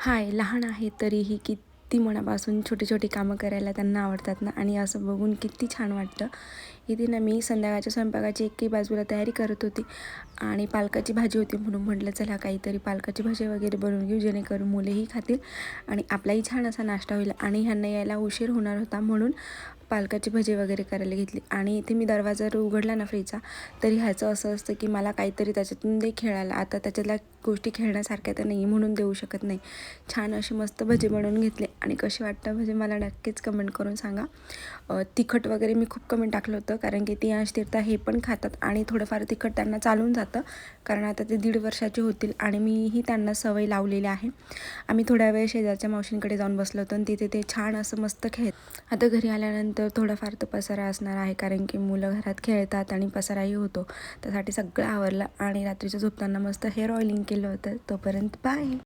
हाय, लहान आहेत तरीही किती मनापासून छोटी-छोटी कामं करायला त्यांना आवडतात ना आणि असं बघून किती छान वाटतं. इथे ना मी संध्याकाळच्या स्वयंपाकाची एके बाजूला तयारी करत होती आणि पालकाची भाजी होती म्हणून म्हटलं चला काहीतरी पालकाची भाजी वगैरे बनवून घेऊ जेणेकरून मुलेही खातील आणि आपलाही छान असा नाश्ता होईल आणि ह्यांना यायला उशीर होणार होता म्हणून पालकाची भजी वगैरे करायला घेतली. आणि इथे मी दरवाजा जर उघडला ना फ्रीजचा तरी ह्याचं असं असतं की मला काहीतरी त्याच्यातून दे खेळायला. आता त्याच्यातल्या गोष्टी खेळण्यासारख्या तर नाही म्हणून देऊ शकत नाही. छान अशी मस्त भजी बनवून घेतले आणि कशी वाटतं भजी मला नक्कीच कमेंट करून सांगा. तिखट वगैरे मी खूप कमी टाकलं होतं कारण की ती तीर्था हे पण खातात आणि थोडंफार तिखट त्यांना चालून जातं कारण आता ते 1.5 वर्षाचे होतील आणि मीही त्यांना सवय लावलेली आहे. आम्ही थोड्या वेळ शेजारच्या मावशींकडे जाऊन बसलो होतो आणि तिथे ते छान असं मस्त खेळत. आता घरी आल्यानंतर थोडाफार तो पसारा असणार आहे कारण की मुलं घरात खेळतात आणि पसाराही होतो. त्यासाठी सगळं आवरलं आणि रात्रीचं झोपताना मस्त हेअर ऑइलिंग केलं होतं. तोपर्यंत बाय.